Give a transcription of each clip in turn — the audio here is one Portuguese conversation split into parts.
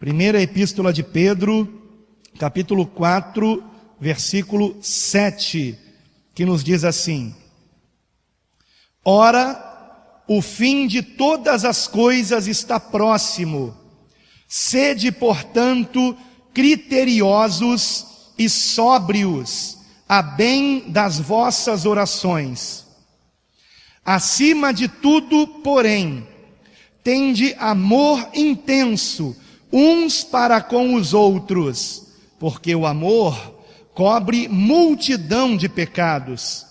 Primeira Epístola de Pedro, capítulo 4, versículo 7, que nos diz assim: Ora, o fim de todas as coisas está próximo. Sede, portanto, criteriosos e sóbrios, a bem das vossas orações. Acima de tudo, porém, tende amor intenso uns para com os outros, porque o amor cobre multidão de pecados.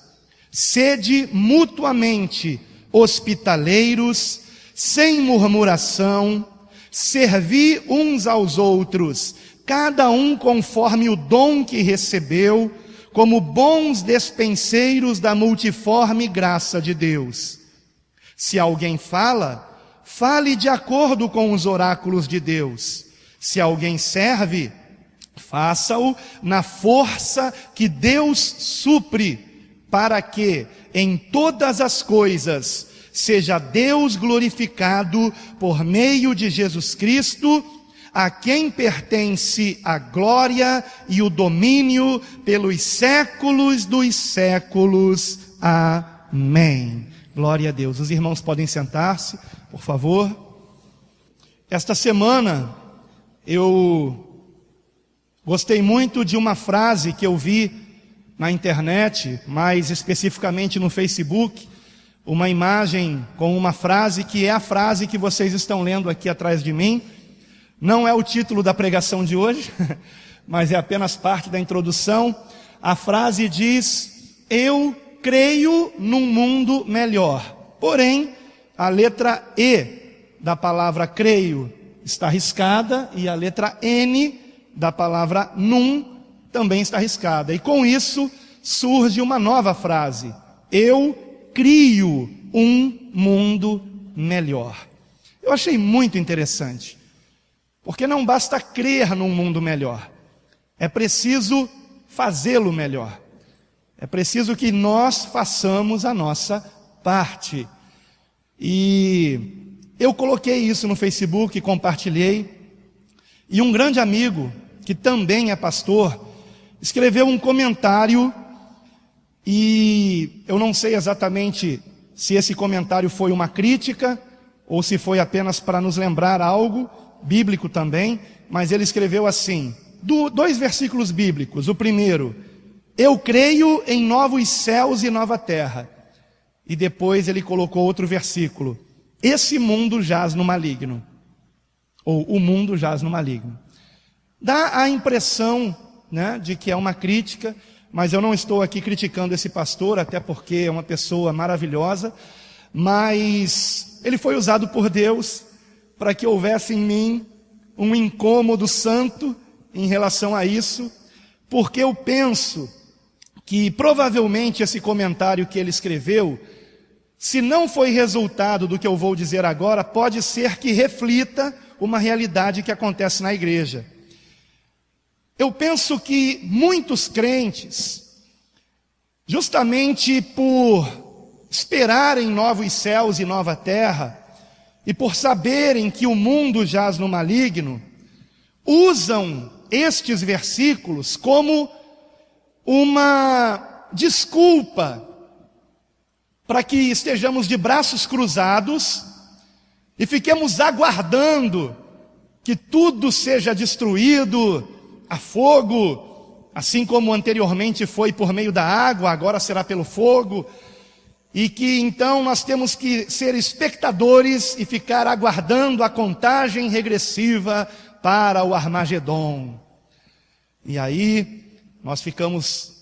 Sede mutuamente hospitaleiros, sem murmuração, servi uns aos outros, cada um conforme o dom que recebeu, como bons despenseiros da multiforme graça de Deus. Se alguém fala, fale de acordo com os oráculos de Deus. Se alguém serve, faça-o na força que Deus supre, para que, em todas as coisas, seja Deus glorificado por meio de Jesus Cristo, a quem pertence a glória e o domínio pelos séculos dos séculos. Amém. Glória a Deus. Os irmãos podem sentar-se, por favor. Esta semana eu gostei muito de uma frase que eu vi na internet, mais especificamente no Facebook, uma imagem com uma frase que é a frase que vocês estão lendo aqui atrás de mim. Não é o título da pregação de hoje, mas é apenas parte da introdução. A frase diz: eu creio num mundo melhor. Porém, a letra E da palavra creio está riscada e a letra N da palavra num também está riscada. E com isso surge uma nova frase: eu crio um mundo melhor. Eu achei muito interessante, porque não basta crer num mundo melhor, é preciso fazê-lo melhor. É preciso que nós façamos a nossa parte. E eu coloquei isso no Facebook, compartilhei, e um grande amigo, que também é pastor, escreveu um comentário, e eu não sei exatamente se esse comentário foi uma crítica, ou se foi apenas para nos lembrar algo bíblico também, mas ele escreveu assim, dois versículos bíblicos. O primeiro: eu creio em novos céus e nova terra. E depois ele colocou outro versículo: esse mundo jaz no maligno. Ou o mundo jaz no maligno. Dá a impressão, né, de que é uma crítica, mas eu não estou aqui criticando esse pastor, até porque é uma pessoa maravilhosa, mas ele foi usado por Deus para que houvesse em mim um incômodo santo em relação a isso, porque eu penso que provavelmente esse comentário que ele escreveu, se não foi resultado do que eu vou dizer agora, pode ser que reflita uma realidade que acontece na igreja. Eu penso que muitos crentes, justamente por esperarem novos céus e nova terra, e por saberem que o mundo jaz no maligno, usam estes versículos como uma desculpa para que estejamos de braços cruzados e fiquemos aguardando que tudo seja destruído a fogo, assim como anteriormente foi por meio da água, agora será pelo fogo, e que então nós temos que ser espectadores e ficar aguardando a contagem regressiva para o Armagedon. E aí nós ficamos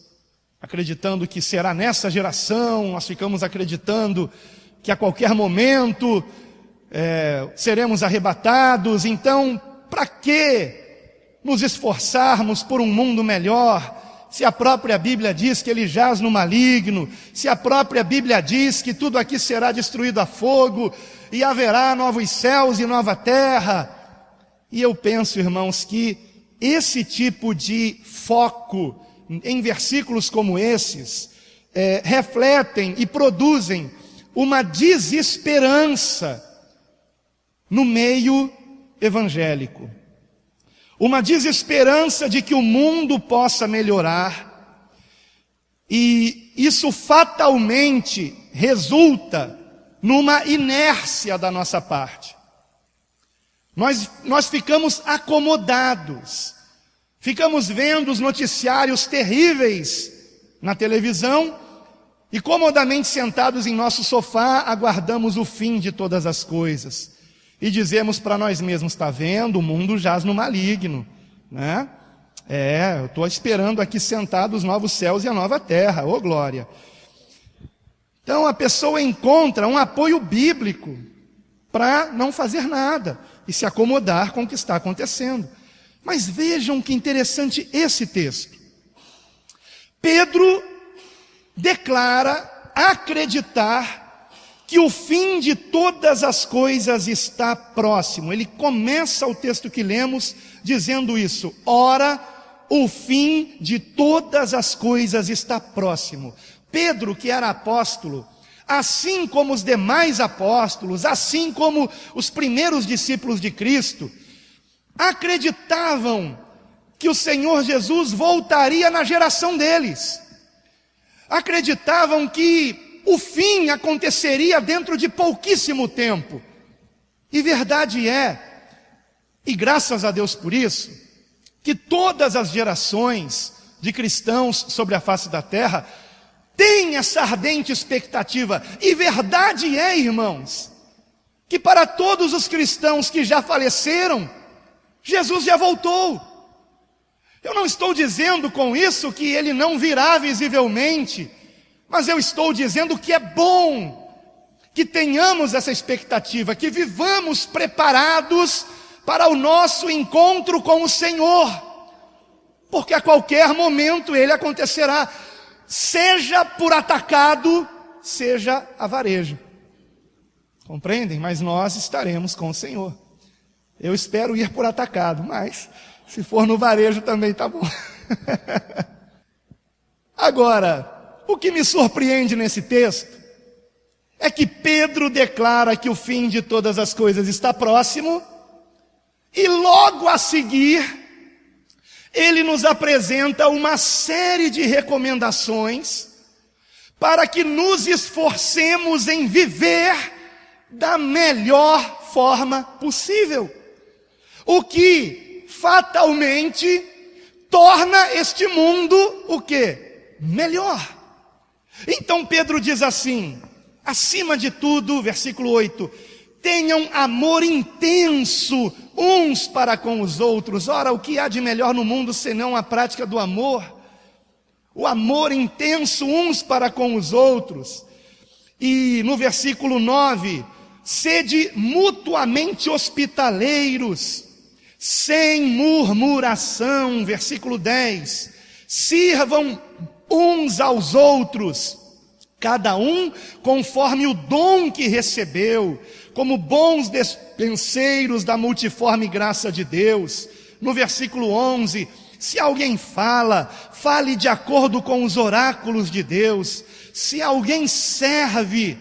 acreditando que será nessa geração, nós ficamos acreditando que a qualquer momento seremos arrebatados. Então, para que nos esforçarmos por um mundo melhor, se a própria Bíblia diz que ele jaz no maligno, se a própria Bíblia diz que tudo aqui será destruído a fogo, e haverá novos céus e nova terra? E eu penso, irmãos, que esse tipo de foco em versículos como esses refletem e produzem uma desesperança no meio evangélico. uma desesperança de que o mundo possa melhorar, e isso fatalmente resulta numa inércia da nossa parte. Nós ficamos acomodados, ficamos vendo os noticiários terríveis na televisão e comodamente sentados em nosso sofá aguardamos o fim de todas as coisas. E dizemos para nós mesmos, está vendo, o mundo jaz no maligno, né? Eu estou esperando aqui sentado os novos céus e a nova terra, ô glória. Então a pessoa encontra um apoio bíblico para não fazer nada e se acomodar com o que está acontecendo. Mas vejam que interessante esse texto. Pedro declara acreditar que o fim de todas as coisas está próximo. Ele começa o texto que lemos dizendo isso: ora, o fim de todas as coisas está próximo. Pedro, que era apóstolo, assim como os demais apóstolos, assim como os primeiros discípulos de Cristo, acreditavam que o Senhor Jesus voltaria na geração deles. Acreditavam que o fim aconteceria dentro de pouquíssimo tempo. E verdade é, e graças a Deus por isso, que todas as gerações de cristãos sobre a face da terra têm essa ardente expectativa. E verdade é, irmãos, que para todos os cristãos que já faleceram, Jesus já voltou. Eu não estou dizendo com isso que ele não virá visivelmente, mas eu estou dizendo que é bom que tenhamos essa expectativa, que vivamos preparados para o nosso encontro com o Senhor, porque a qualquer momento ele acontecerá, seja por atacado, seja a varejo. Compreendem? Mas nós estaremos com o Senhor. Eu espero ir por atacado, mas se for no varejo também está bom. Agora, o que me surpreende nesse texto é que Pedro declara que o fim de todas as coisas está próximo, e logo a seguir, ele nos apresenta uma série de recomendações para que nos esforcemos em viver da melhor forma possível, o que fatalmente torna este mundo o quê? Melhor. Então Pedro diz assim, acima de tudo, versículo 8, tenham amor intenso uns para com os outros. Ora, o que há de melhor no mundo senão a prática do amor? O amor intenso uns para com os outros. E no versículo 9, sede mutuamente hospitaleiros, sem murmuração. Versículo 10, sirvam uns aos outros, cada um conforme o dom que recebeu, como bons despenseiros da multiforme graça de Deus. No versículo 11, se alguém fale de acordo com os oráculos de Deus. Se alguém serve,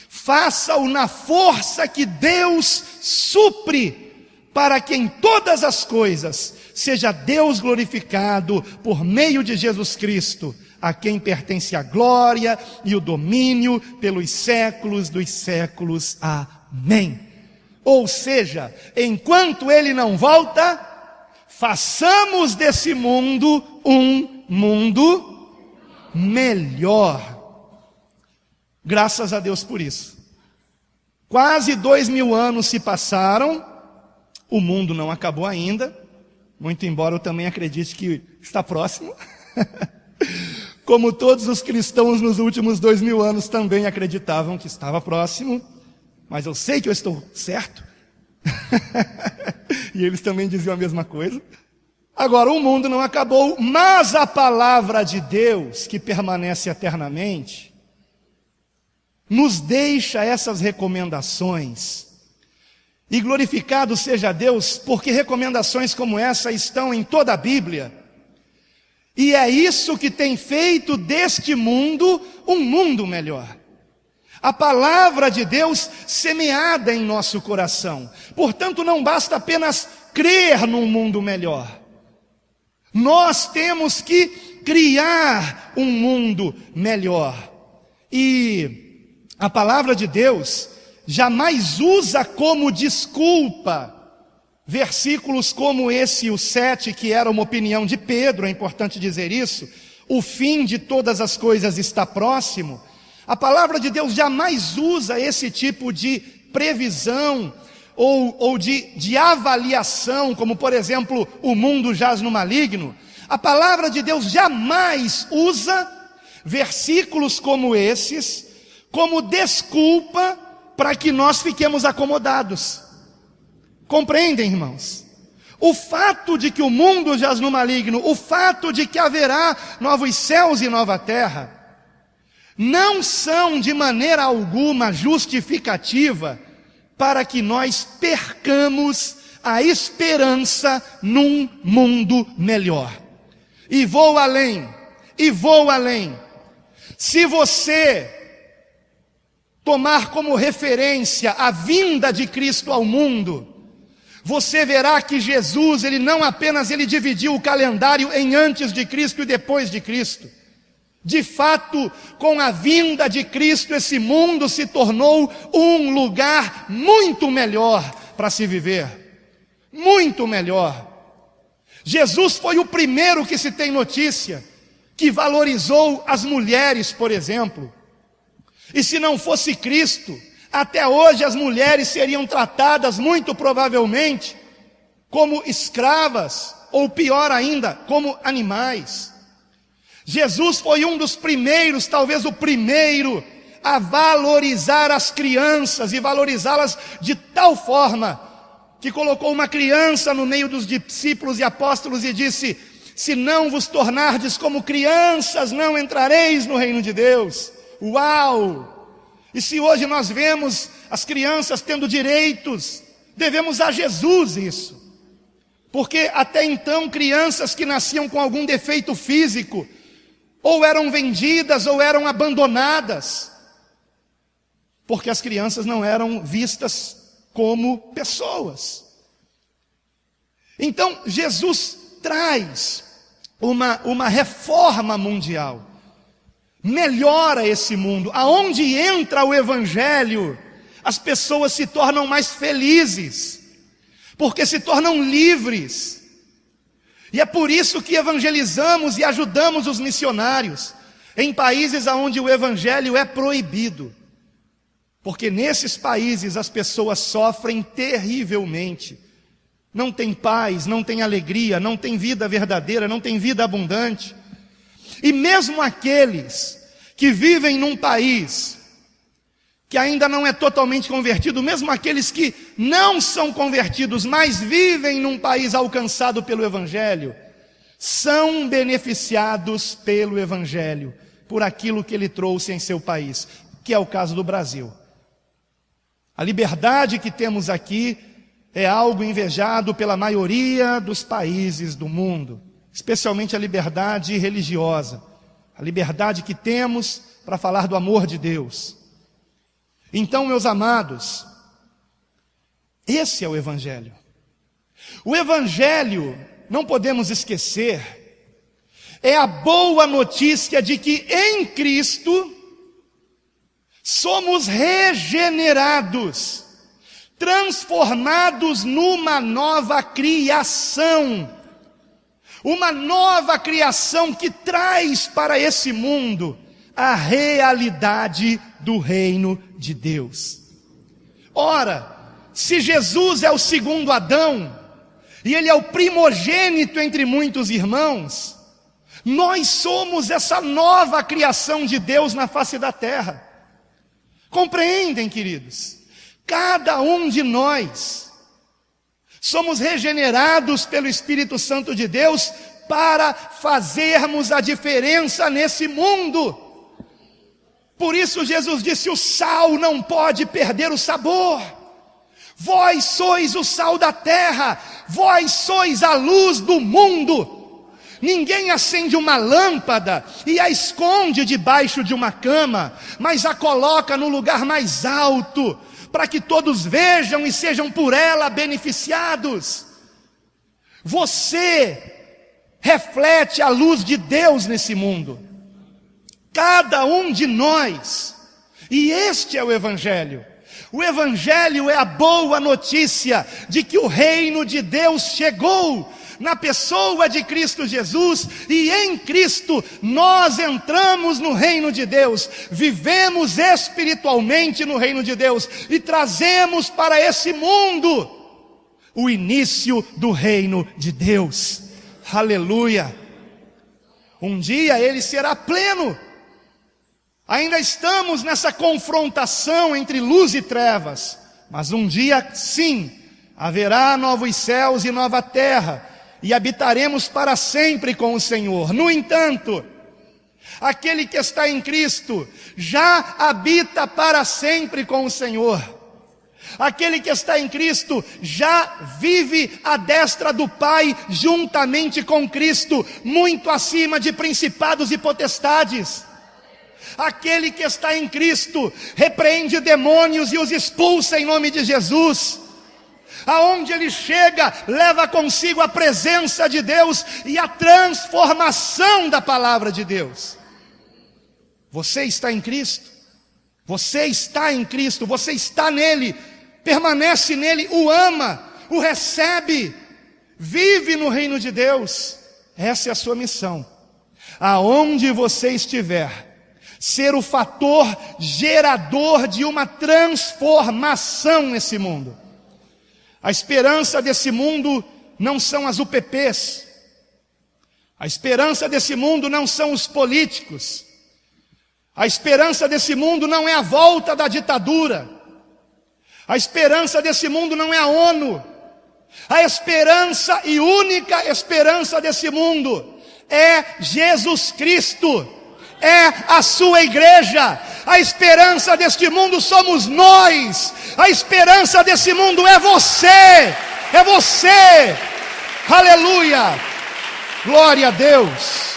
faça-o na força que Deus supre, para que em todas as coisas seja Deus glorificado por meio de Jesus Cristo, a quem pertence a glória e o domínio pelos séculos dos séculos. Amém. Ou seja, enquanto ele não volta, façamos desse mundo um mundo melhor. Graças a Deus por isso. Quase 2000 anos se passaram, o mundo não acabou ainda, muito embora eu também acredite que está próximo. Como todos os cristãos nos últimos 2000 anos também acreditavam que estava próximo, mas eu sei que eu estou certo. E eles também diziam a mesma coisa. Agora, o mundo não acabou, mas a palavra de Deus, que permanece eternamente, nos deixa essas recomendações. E glorificado seja Deus, porque recomendações como essa estão em toda a Bíblia. E é isso que tem feito deste mundo um mundo melhor. A palavra de Deus semeada em nosso coração. Portanto, não basta apenas crer num mundo melhor. Nós temos que criar um mundo melhor. E a palavra de Deus jamais usa como desculpa versículos como esse, o 7, que era uma opinião de Pedro, é importante dizer isso. O fim de todas as coisas está próximo. A palavra de Deus jamais usa esse tipo de previsão ou de avaliação, como por exemplo, o mundo jaz no maligno. A palavra de Deus jamais usa versículos como esses como desculpa para que nós fiquemos acomodados. Compreendem, irmãos? O fato de que o mundo jaz no maligno, o fato de que haverá novos céus e nova terra, não são de maneira alguma justificativa para que nós percamos a esperança num mundo melhor. E vou além. Se você tomar como referência a vinda de Cristo ao mundo, você verá que Jesus, ele não apenas dividiu o calendário em antes de Cristo e depois de Cristo. De fato, com a vinda de Cristo, esse mundo se tornou um lugar muito melhor para se viver. Muito melhor. Jesus foi o primeiro que se tem notícia, que valorizou as mulheres, por exemplo. E se não fosse Cristo, até hoje as mulheres seriam tratadas muito provavelmente como escravas, ou pior ainda, como animais. Jesus foi um dos primeiros, talvez o primeiro, a valorizar as crianças e valorizá-las de tal forma que colocou uma criança no meio dos discípulos e apóstolos e disse: se não vos tornardes como crianças, não entrareis no reino de Deus. Uau! E se hoje nós vemos as crianças tendo direitos, devemos a Jesus isso. Porque até então crianças que nasciam com algum defeito físico, ou eram vendidas ou eram abandonadas, porque as crianças não eram vistas como pessoas. Então Jesus traz uma reforma mundial, melhora esse mundo. Aonde entra o Evangelho, as pessoas se tornam mais felizes, porque se tornam livres. E é por isso que evangelizamos e ajudamos os missionários em países onde o Evangelho é proibido, porque nesses países as pessoas sofrem terrivelmente. Não tem paz, não tem alegria, não tem vida verdadeira, não tem vida abundante. E mesmo aqueles que vivem num país que ainda não é totalmente convertido, mesmo aqueles que não são convertidos, mas vivem num país alcançado pelo Evangelho, são beneficiados pelo Evangelho, por aquilo que ele trouxe em seu país, que é o caso do Brasil. A liberdade que temos aqui é algo invejado pela maioria dos países do mundo, especialmente a liberdade religiosa, a liberdade que temos para falar do amor de Deus. Então, meus amados, esse é o Evangelho. O Evangelho, não podemos esquecer, é a boa notícia de que em Cristo somos regenerados, transformados numa nova criação. Uma nova criação que traz para esse mundo a realidade do reino de Deus. Ora, se Jesus é o segundo Adão, e ele é o primogênito entre muitos irmãos, nós somos essa nova criação de Deus na face da terra. Compreendem, queridos? Cada um de nós somos regenerados pelo Espírito Santo de Deus para fazermos a diferença nesse mundo. Por isso Jesus disse: o sal não pode perder o sabor. Vós sois o sal da terra, vós sois a luz do mundo. Ninguém acende uma lâmpada e a esconde debaixo de uma cama, mas a coloca no lugar mais alto, para que todos vejam e sejam por ela beneficiados. Você reflete a luz de Deus nesse mundo. Cada um de nós. E este é o Evangelho. O Evangelho é a boa notícia de que o reino de Deus chegou na pessoa de Cristo Jesus, e em Cristo nós entramos no reino de Deus, vivemos espiritualmente no reino de Deus e trazemos para esse mundo o início do reino de Deus. Aleluia! Um dia ele será pleno. Ainda estamos nessa confrontação entre luz e trevas, mas um dia sim, haverá novos céus e nova terra, e habitaremos para sempre com o Senhor. No entanto, aquele que está em Cristo já habita para sempre com o Senhor. Aquele que está em Cristo já vive à destra do Pai juntamente com Cristo, muito acima de principados e potestades. Aquele que está em Cristo repreende demônios e os expulsa em nome de Jesus. Aonde ele chega, leva consigo a presença de Deus e a transformação da palavra de Deus. Você está em Cristo, você está em Cristo, você está nele, permanece nele, o ama, o recebe, vive no reino de Deus. Essa é a sua missão. Aonde você estiver, ser o fator gerador de uma transformação nesse mundo. A esperança desse mundo não são as UPPs. A esperança desse mundo não são os políticos. A esperança desse mundo não é a volta da ditadura. A esperança desse mundo não é a ONU. A esperança e única esperança desse mundo é Jesus Cristo. É a sua igreja. A esperança deste mundo somos nós. A esperança desse mundo é você. É você. Aleluia. Glória a Deus.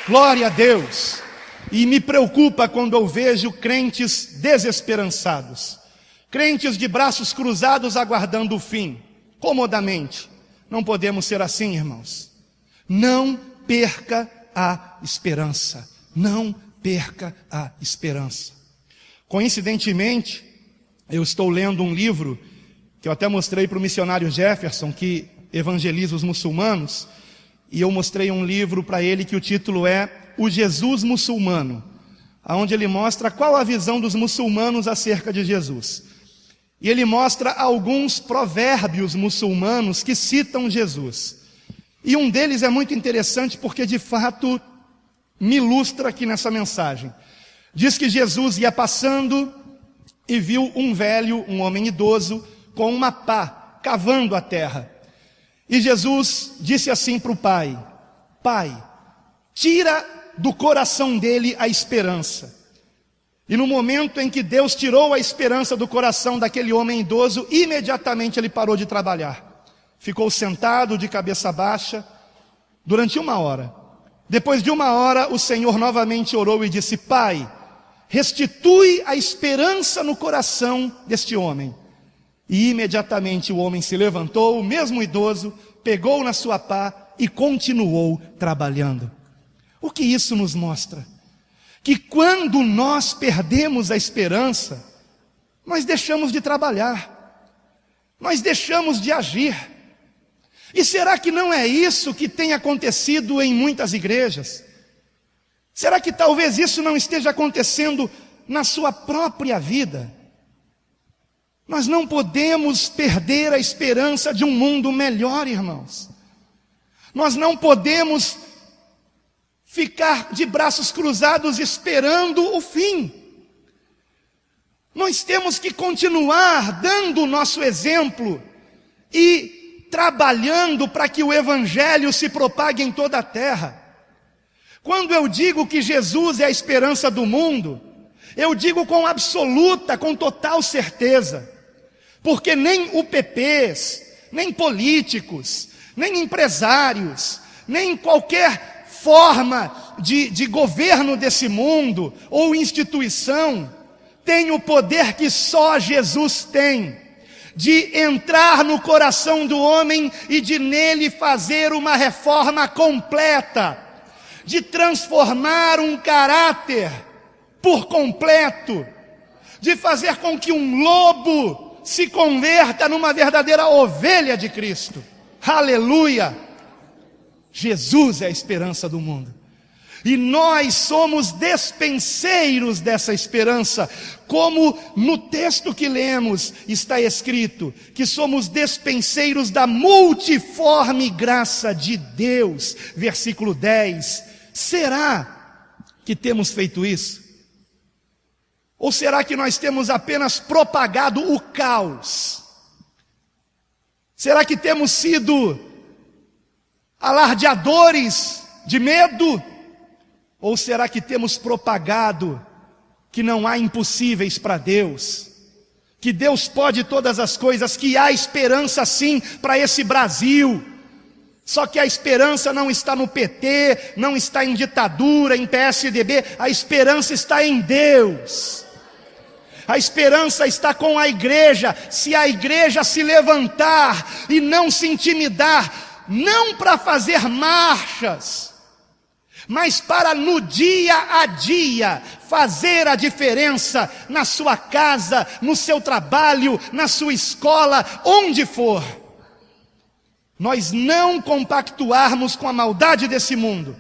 Glória a Deus. E me preocupa quando eu vejo crentes desesperançados. Crentes de braços cruzados aguardando o fim. Comodamente. Não podemos ser assim, irmãos. Não perca a esperança. Não perca a esperança. Coincidentemente, eu estou lendo um livro que eu até mostrei para o missionário Jefferson, que evangeliza os muçulmanos, e eu mostrei um livro para ele que o título é O Jesus Muçulmano, onde ele mostra qual a visão dos muçulmanos acerca de Jesus. E ele mostra alguns provérbios muçulmanos que citam Jesus. E um deles é muito interessante porque de fato me ilustra aqui nessa mensagem. Diz que Jesus ia passando e viu um velho, um homem idoso, com uma pá, cavando a terra. E Jesus disse assim para o pai: Pai, tira do coração dele a esperança. E no momento em que Deus tirou a esperança do coração daquele homem idoso, imediatamente ele parou de trabalhar. Ficou sentado de cabeça baixa durante 1 hora. Depois de 1 hora, o Senhor novamente orou e disse: Pai, restitui a esperança no coração deste homem. E imediatamente o homem se levantou, o mesmo idoso, pegou na sua pá e continuou trabalhando. O que isso nos mostra? Que quando nós perdemos a esperança, nós deixamos de trabalhar, nós deixamos de agir. E será que não é isso que tem acontecido em muitas igrejas? Será que talvez isso não esteja acontecendo na sua própria vida? Nós não podemos perder a esperança de um mundo melhor, irmãos. Nós não podemos ficar de braços cruzados esperando o fim. Nós temos que continuar dando o nosso exemplo e trabalhando para que o Evangelho se propague em toda a terra. Quando eu digo que Jesus é a esperança do mundo, eu digo com absoluta, com total certeza, porque nem UPPs, nem políticos, nem empresários, nem qualquer forma de governo desse mundo ou instituição tem o poder que só Jesus tem de entrar no coração do homem e de nele fazer uma reforma completa, de transformar um caráter por completo, de fazer com que um lobo se converta numa verdadeira ovelha de Cristo. Aleluia! Jesus é a esperança do mundo. E nós somos despenseiros dessa esperança, como no texto que lemos está escrito, que somos despenseiros da multiforme graça de Deus. Versículo 10. Será que temos feito isso? Ou será que nós temos apenas propagado o caos? Será que temos sido alardeadores de medo? Ou será que temos propagado que não há impossíveis para Deus? Que Deus pode todas as coisas, que há esperança sim para esse Brasil. Só que a esperança não está no PT, não está em ditadura, em PSDB, a esperança está em Deus. A esperança está com a igreja. Se a igreja se levantar e não se intimidar, não para fazer marchas, mas para no dia a dia fazer a diferença na sua casa, no seu trabalho, na sua escola, onde for. Nós não compactuarmos com a maldade desse mundo,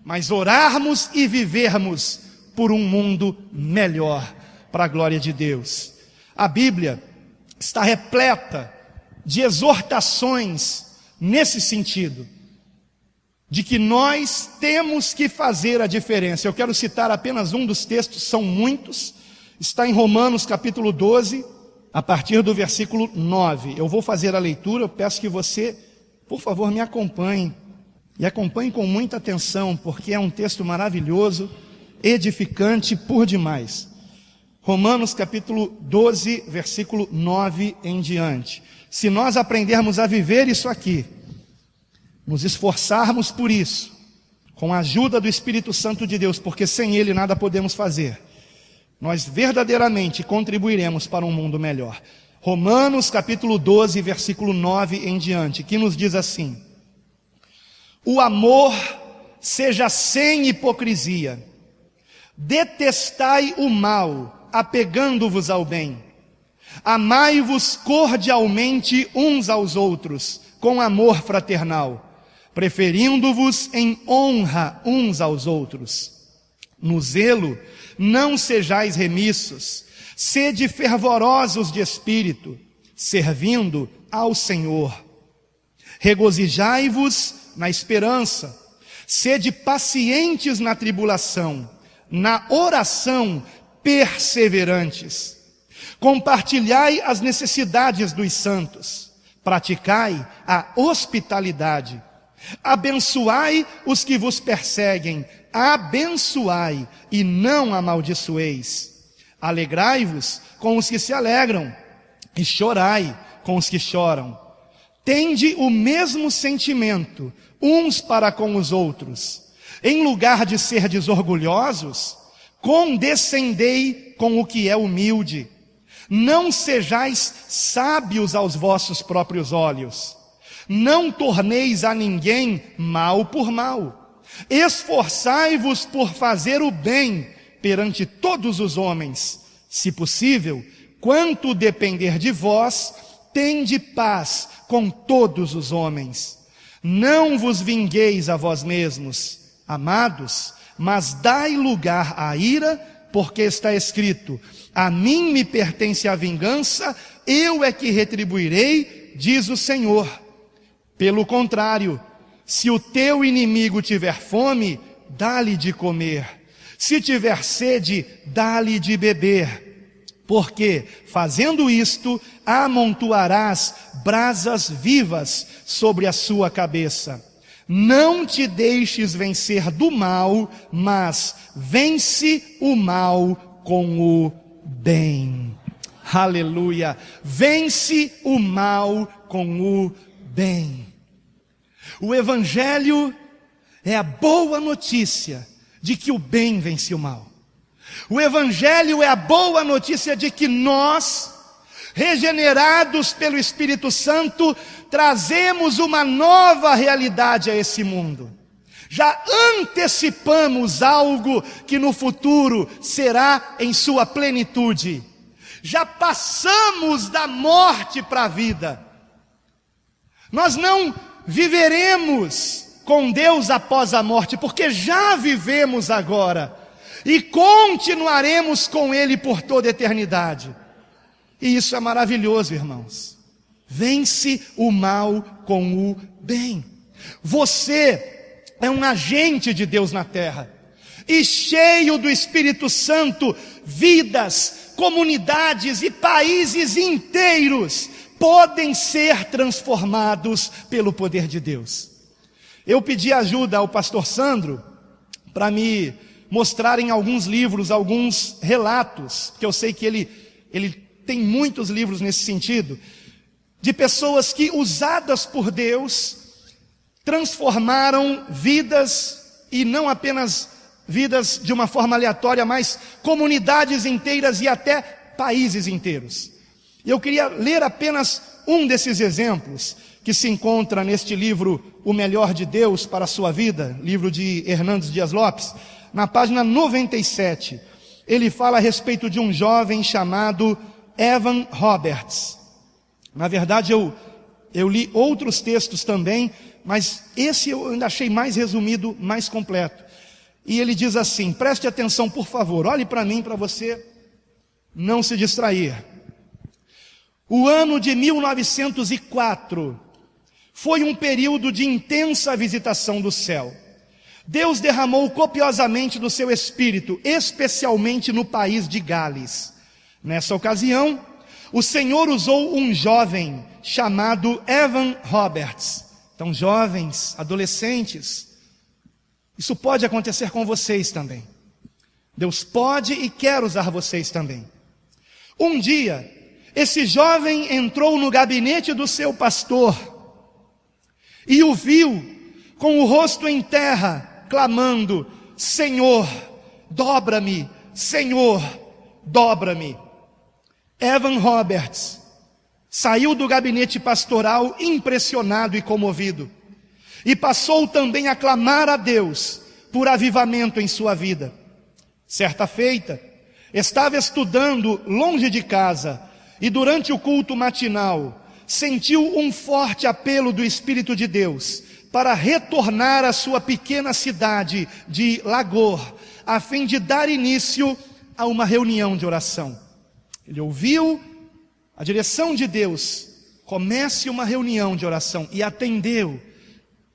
mas orarmos e vivermos por um mundo melhor, para a glória de Deus. A Bíblia está repleta de exortações nesse sentido, de que nós temos que fazer a diferença. Eu quero citar apenas um dos textos, são muitos. Está em Romanos capítulo 12, a partir do versículo 9. Eu vou fazer a leitura, eu peço que você, por favor, me acompanhe. E acompanhe com muita atenção, porque é um texto maravilhoso, edificante por demais. Romanos capítulo 12, versículo 9 em diante. Se nós aprendermos a viver isso aqui, nos esforçarmos por isso, com a ajuda do Espírito Santo de Deus, porque sem Ele nada podemos fazer, nós verdadeiramente contribuiremos para um mundo melhor. Romanos capítulo 12, versículo 9 em diante, que nos diz assim: o amor seja sem hipocrisia, detestai o mal, apegando-vos ao bem, amai-vos cordialmente uns aos outros, com amor fraternal, preferindo-vos em honra uns aos outros. No zelo, não sejais remissos, sede fervorosos de espírito, servindo ao Senhor. Regozijai-vos na esperança, sede pacientes na tribulação, na oração perseverantes. Compartilhai as necessidades dos santos, praticai a hospitalidade. Abençoai os que vos perseguem, abençoai e não amaldiçoeis. Alegrai-vos com os que se alegram e chorai com os que choram. Tende o mesmo sentimento uns para com os outros. Em lugar de serdes orgulhosos, condescendei com o que é humilde. Não sejais sábios aos vossos próprios olhos. Não torneis a ninguém mal por mal. Esforçai-vos por fazer o bem perante todos os homens. Se possível, quanto depender de vós, tende paz com todos os homens. Não vos vingueis a vós mesmos, amados, mas dai lugar à ira, porque está escrito: a mim me pertence a vingança, eu é que retribuirei, diz o Senhor. Pelo contrário, se o teu inimigo tiver fome, dá-lhe de comer. Se tiver sede, dá-lhe de beber. Porque, fazendo isto, amontoarás brasas vivas sobre a sua cabeça. Não te deixes vencer do mal, mas vence o mal com o bem. Aleluia! Vence o mal com o bem. O Evangelho é a boa notícia de que o bem vence o mal. O Evangelho é a boa notícia de que nós regenerados pelo Espírito Santo, trazemos uma nova realidade a esse mundo. Já antecipamos algo que no futuro será em sua plenitude. Já passamos da morte para a vida. Nós não viveremos com Deus após a morte, porque já vivemos agora e continuaremos com Ele por toda a eternidade. E isso é maravilhoso, irmãos. Vence o mal com o bem. Você é um agente de Deus na terra, e cheio do Espírito Santo, vidas, comunidades e países inteiros podem ser transformados pelo poder de Deus. Eu pedi ajuda ao pastor Sandro para me mostrar em alguns livros, alguns relatos, que eu sei que ele tem muitos livros nesse sentido, de pessoas que, usadas por Deus, transformaram vidas, e não apenas vidas de uma forma aleatória, mas comunidades inteiras e até países inteiros. E eu queria ler apenas um desses exemplos, que se encontra neste livro, O Melhor de Deus para a Sua Vida, livro de Hernandes Dias Lopes, na página 97. Ele fala a respeito de um jovem chamado Evan Roberts. Na verdade, eu li outros textos também, mas esse eu ainda achei mais resumido, mais completo. E ele diz assim, preste atenção por favor, olhe para mim para você não se distrair. O ano de 1904 foi um período de intensa visitação do céu. Deus derramou copiosamente do seu Espírito, especialmente no país de Gales. Nessa ocasião, o Senhor usou um jovem chamado Evan Roberts. Então, jovens, adolescentes, isso pode acontecer com vocês também. Deus pode e quer usar vocês também. Um dia, esse jovem entrou no gabinete do seu pastor e o viu com o rosto em terra, clamando: Senhor, dobra-me, Senhor, dobra-me. Evan Roberts saiu do gabinete pastoral impressionado e comovido, e passou também a clamar a Deus por avivamento em sua vida. Certa feita, estava estudando longe de casa, e durante o culto matinal, sentiu um forte apelo do Espírito de Deus para retornar à sua pequena cidade de Lagor, a fim de dar início a uma reunião de oração. Ele ouviu a direção de Deus, comece uma reunião de oração, e atendeu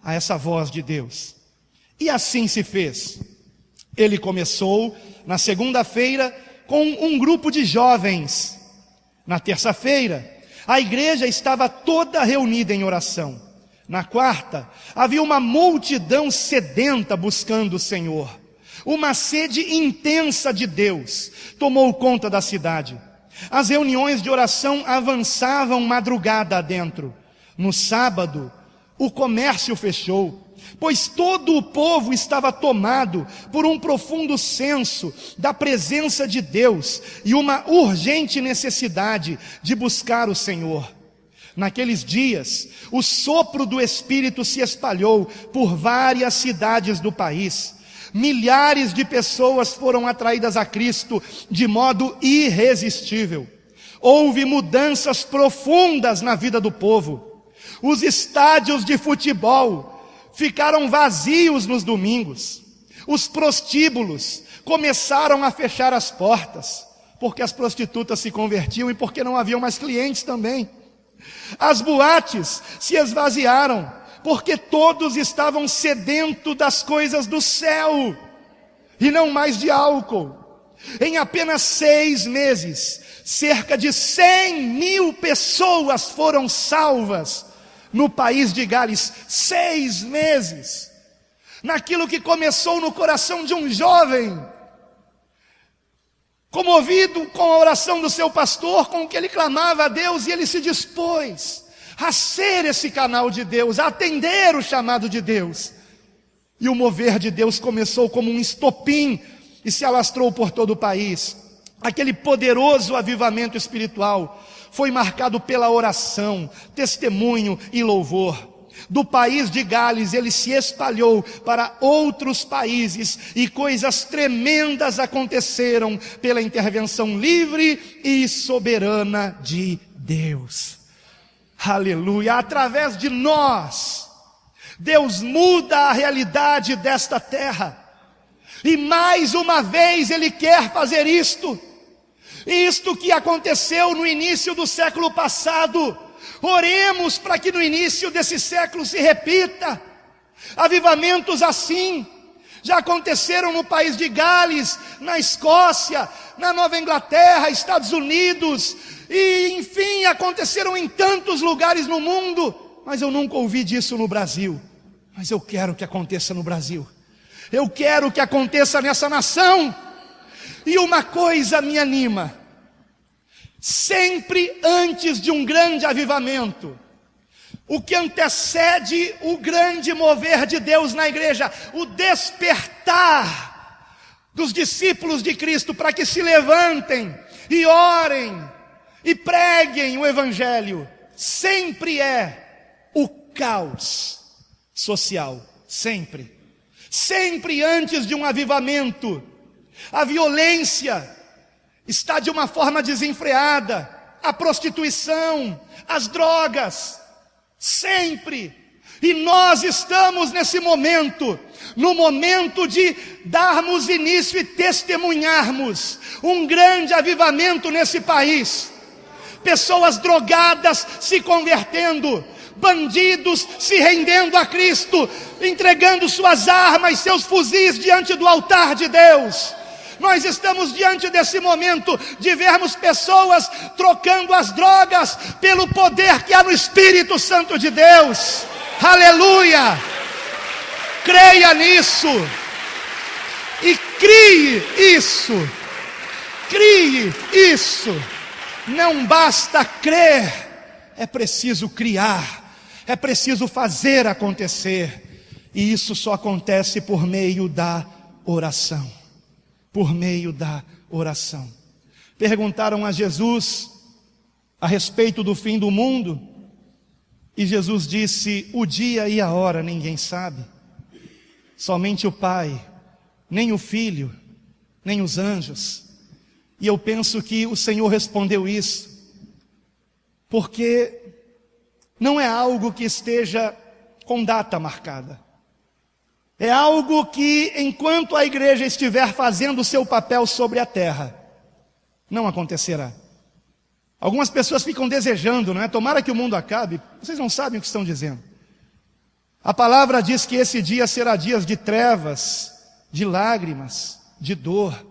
a essa voz de Deus. E assim se fez. Ele começou na segunda-feira com um grupo de jovens. Na terça-feira, a igreja estava toda reunida em oração. Na quarta, havia uma multidão sedenta buscando o Senhor. Uma sede intensa de Deus tomou conta da cidade. As reuniões de oração avançavam madrugada adentro. No sábado, o comércio fechou, pois todo o povo estava tomado por um profundo senso da presença de Deus e uma urgente necessidade de buscar o Senhor. Naqueles dias, o sopro do Espírito se espalhou por várias cidades do país. Milhares de pessoas foram atraídas a Cristo de modo irresistível. Houve mudanças profundas na vida do povo. Os estádios de futebol ficaram vazios nos domingos. Os prostíbulos começaram a fechar as portas, porque as prostitutas se convertiam e porque não haviam mais clientes também. As boates se esvaziaram, porque todos estavam sedentos das coisas do céu, e não mais de álcool. Em apenas 6 meses, cerca de 100.000 pessoas foram salvas no país de Gales. 6 meses. Naquilo que começou no coração de um jovem, comovido com a oração do seu pastor, com o que ele clamava a Deus, e ele se dispôs a ser esse canal de Deus, a atender o chamado de Deus. E o mover de Deus começou como um estopim e se alastrou por todo o país. Aquele poderoso avivamento espiritual foi marcado pela oração, testemunho e louvor. Do país de Gales ele se espalhou para outros países e coisas tremendas aconteceram pela intervenção livre e soberana de Deus. Aleluia! Através de nós, Deus muda a realidade desta terra. E mais uma vez Ele quer fazer isto. Isto que aconteceu no início do século passado, oremos para que no início desse século se repita. Avivamentos assim já aconteceram no país de Gales, na Escócia, na Nova Inglaterra, Estados Unidos, e enfim, aconteceram em tantos lugares no mundo, mas eu nunca ouvi disso no Brasil. Mas eu quero que aconteça no Brasil, eu quero que aconteça nessa nação. E uma coisa me anima: sempre antes de um grande avivamento, o que antecede o grande mover de Deus na igreja, o despertar dos discípulos de Cristo para que se levantem e orem e preguem o Evangelho, sempre é o caos social. Sempre antes de um avivamento, a violência está de uma forma desenfreada, a prostituição, as drogas, sempre. E nós estamos nesse momento, no momento de darmos início e testemunharmos um grande avivamento nesse país. Pessoas drogadas se convertendo, bandidos se rendendo a Cristo, entregando suas armas, seus fuzis diante do altar de Deus. Nós estamos diante desse momento de vermos pessoas trocando as drogas pelo poder que há no Espírito Santo de Deus. Aleluia! Creia nisso e crie isso. Crie isso. Não basta crer, é preciso criar, é preciso fazer acontecer. E isso só acontece por meio da oração. Por meio da oração. Perguntaram a Jesus a respeito do fim do mundo, e Jesus disse: o dia e a hora ninguém sabe, somente o Pai, nem o Filho, nem os anjos. E eu penso que o Senhor respondeu isso porque não é algo que esteja com data marcada. É algo que, enquanto a igreja estiver fazendo o seu papel sobre a terra, não acontecerá. Algumas pessoas ficam desejando, não é? Tomara que o mundo acabe. Vocês não sabem o que estão dizendo. A palavra diz que esse dia será dias de trevas, de lágrimas, de dor.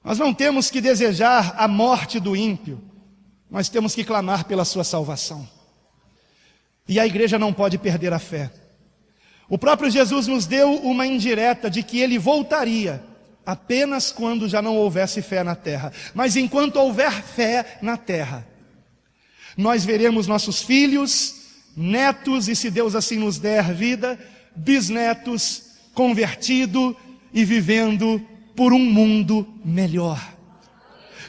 Nós não temos que desejar a morte do ímpio, nós temos que clamar pela sua salvação. E a igreja não pode perder a fé. O próprio Jesus nos deu uma indireta de que Ele voltaria apenas quando já não houvesse fé na terra. Mas enquanto houver fé na terra, nós veremos nossos filhos, netos, e se Deus assim nos der vida, bisnetos, convertidos e vivendo por um mundo melhor.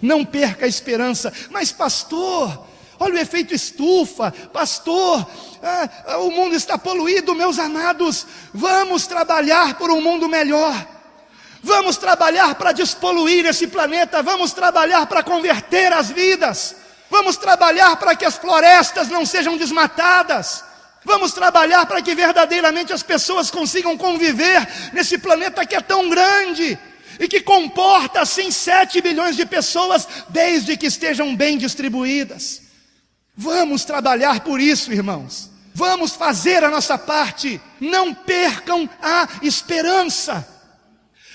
Não perca a esperança. Mas pastor, olha o efeito estufa, pastor, o mundo está poluído. Meus amados, vamos trabalhar por um mundo melhor. Vamos trabalhar para despoluir esse planeta. Vamos trabalhar para converter as vidas. Vamos trabalhar para que as florestas não sejam desmatadas. Vamos trabalhar para que verdadeiramente as pessoas consigam conviver nesse planeta que é tão grande e que comporta assim 7 bilhões de pessoas, desde que estejam bem distribuídas. Vamos trabalhar por isso, irmãos. Vamos fazer a nossa parte. Não percam a esperança.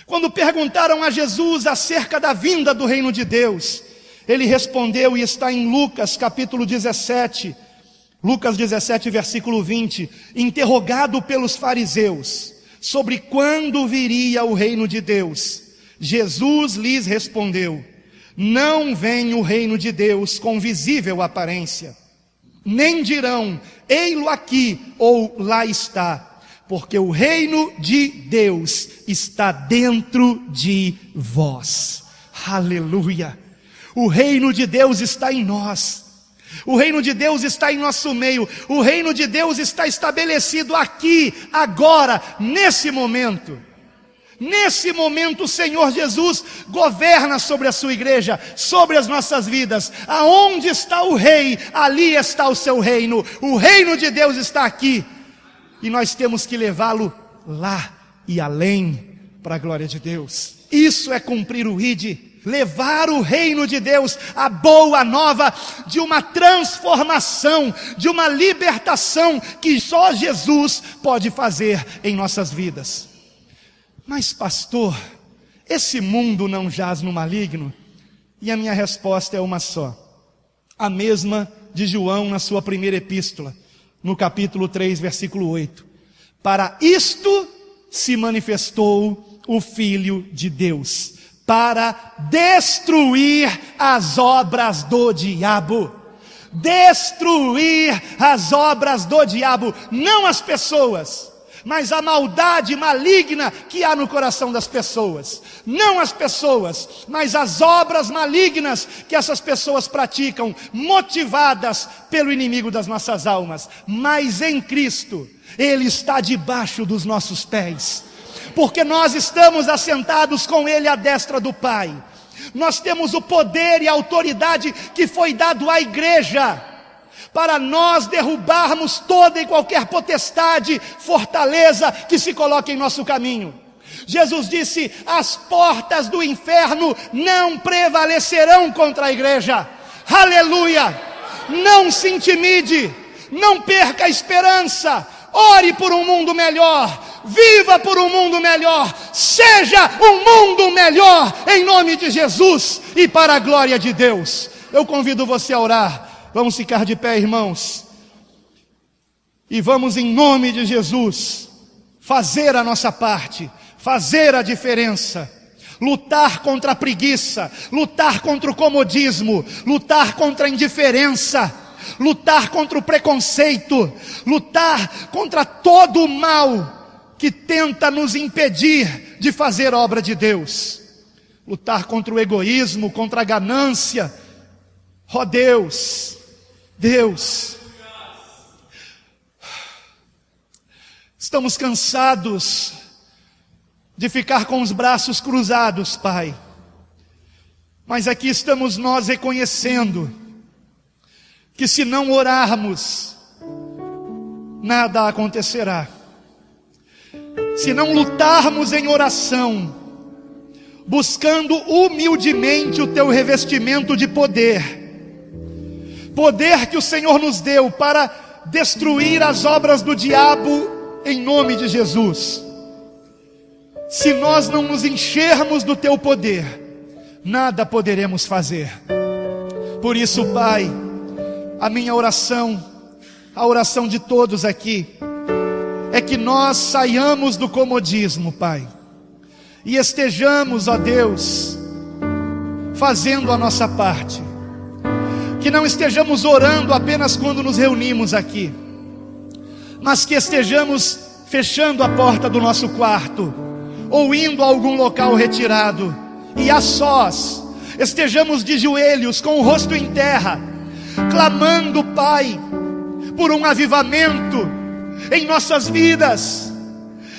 Quando perguntaram a Jesus acerca da vinda do reino de Deus, Ele respondeu, e está em Lucas capítulo 17, Lucas 17 versículo 20, interrogado pelos fariseus sobre quando viria o reino de Deus, Jesus lhes respondeu: não vem o reino de Deus com visível aparência, nem dirão, ei-lo aqui ou lá está, porque o reino de Deus está dentro de vós. Aleluia! O reino de Deus está em nós. O reino de Deus está em nosso meio. O reino de Deus está estabelecido aqui, agora, nesse momento. Nesse momento o Senhor Jesus governa sobre a sua igreja, sobre as nossas vidas. Aonde está o rei, ali está o seu reino. O reino de Deus está aqui. E nós temos que levá-lo lá e além, para a glória de Deus. Isso é cumprir o ID. Levar o reino de Deus, a boa nova de uma transformação, de uma libertação que só Jesus pode fazer em nossas vidas. Mas pastor, esse mundo não jaz no maligno? E a minha resposta é uma só, a mesma de João na sua primeira epístola, no capítulo 3, versículo 8. Para isto se manifestou o Filho de Deus, para destruir as obras do diabo. Destruir as obras do diabo, não as pessoas, mas a maldade maligna que há no coração das pessoas. Não as pessoas, mas as obras malignas que essas pessoas praticam, motivadas pelo inimigo das nossas almas. Mas em Cristo, Ele está debaixo dos nossos pés, porque nós estamos assentados com Ele à destra do Pai. Nós temos o poder e a autoridade que foi dado à igreja, para nós derrubarmos toda e qualquer potestade, fortaleza que se coloque em nosso caminho. Jesus disse: as portas do inferno não prevalecerão contra a igreja. Aleluia! Não se intimide, não perca a esperança, ore por um mundo melhor, viva por um mundo melhor, seja um mundo melhor, em nome de Jesus e para a glória de Deus. Eu convido você a orar. Vamos ficar de pé, irmãos, e vamos, em nome de Jesus, fazer a nossa parte, fazer a diferença, lutar contra a preguiça, lutar contra o comodismo, lutar contra a indiferença, lutar contra o preconceito, lutar contra todo o mal que tenta nos impedir de fazer a obra de Deus, lutar contra o egoísmo, contra a ganância. Ó Deus, estamos cansados de ficar com os braços cruzados, Pai, mas aqui estamos nós reconhecendo que se não orarmos, nada acontecerá. Se não lutarmos em oração, buscando humildemente o Teu revestimento de poder que o Senhor nos deu para destruir as obras do diabo, em nome de Jesus. Se nós não nos enchermos do Teu poder, nada poderemos fazer. Por isso, Pai, a minha oração, a oração de todos aqui, é que nós saiamos do comodismo, Pai, e estejamos, ó Deus, fazendo a nossa parte. Que não estejamos orando apenas quando nos reunimos aqui, mas que estejamos fechando a porta do nosso quarto, ou indo a algum local retirado, e a sós, estejamos de joelhos, com o rosto em terra, clamando, Pai, por um avivamento em nossas vidas,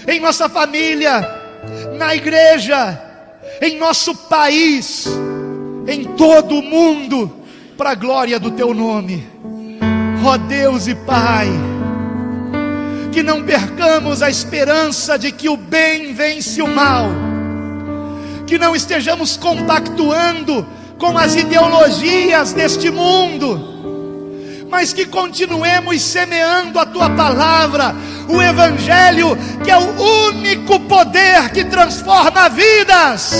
em nossa família, na igreja, em nosso país, em todo o mundo, para a glória do Teu nome. Ó Deus e Pai, que não percamos a esperança de que o bem vence o mal, que não estejamos compactuando com as ideologias deste mundo, mas que continuemos semeando a Tua palavra, o Evangelho, que é o único poder que transforma vidas,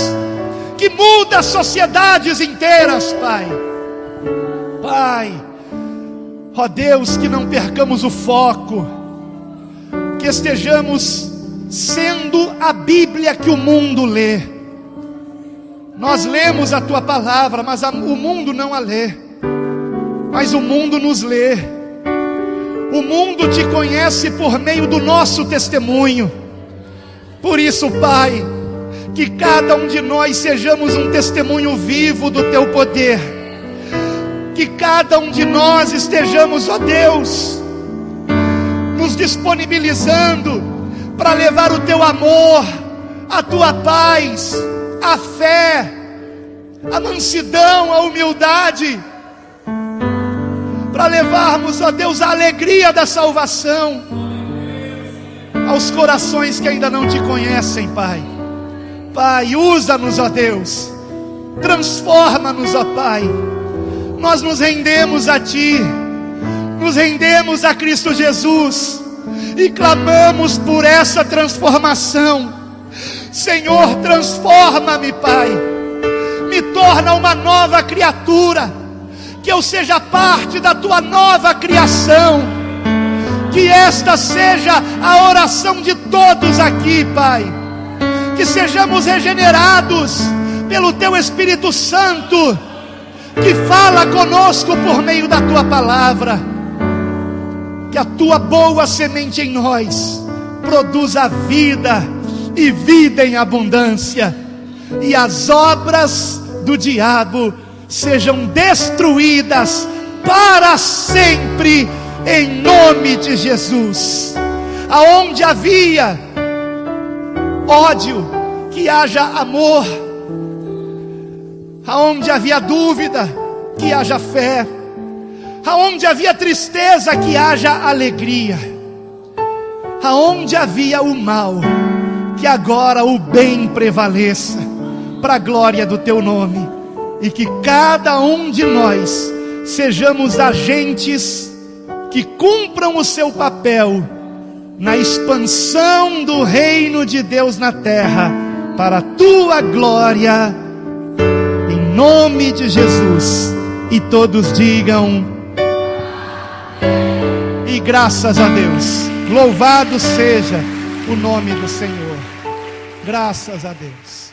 que muda sociedades inteiras, Pai. Pai, ó Deus, que não percamos o foco, que estejamos sendo a Bíblia que o mundo lê. Nós lemos a Tua palavra, mas o mundo não a lê, mas o mundo nos lê. O mundo Te conhece por meio do nosso testemunho. Por isso, Pai, Que cada um de nós sejamos um testemunho vivo do Teu poder. Que cada um de nós estejamos, ó Deus, nos disponibilizando para levar o Teu amor, a Tua paz, a fé, a mansidão, a humildade, para levarmos, ó Deus, a alegria da salvação aos corações que ainda não Te conhecem, Pai. Pai, usa-nos, ó Deus, transforma-nos, ó Pai. Nós nos rendemos a Ti, nos rendemos a Cristo Jesus e clamamos por essa transformação. Senhor, transforma-me, Pai, me torna uma nova criatura, que eu seja parte da Tua nova criação, que esta seja a oração de todos aqui, Pai, que sejamos regenerados pelo Teu Espírito Santo, que fala conosco por meio da Tua palavra, que a Tua boa semente em nós produza vida e vida em abundância, e as obras do diabo sejam destruídas para sempre, em nome de Jesus. Aonde havia ódio, que haja amor. Aonde havia dúvida, que haja fé. Aonde havia tristeza, que haja alegria. Aonde havia o mal, que agora o bem prevaleça, para a glória do Teu nome. E que cada um de nós sejamos agentes que cumpram o seu papel na expansão do reino de Deus na terra, para a Tua glória, em nome de Jesus. E todos digam: e graças a Deus. Louvado seja o nome do Senhor. Graças a Deus.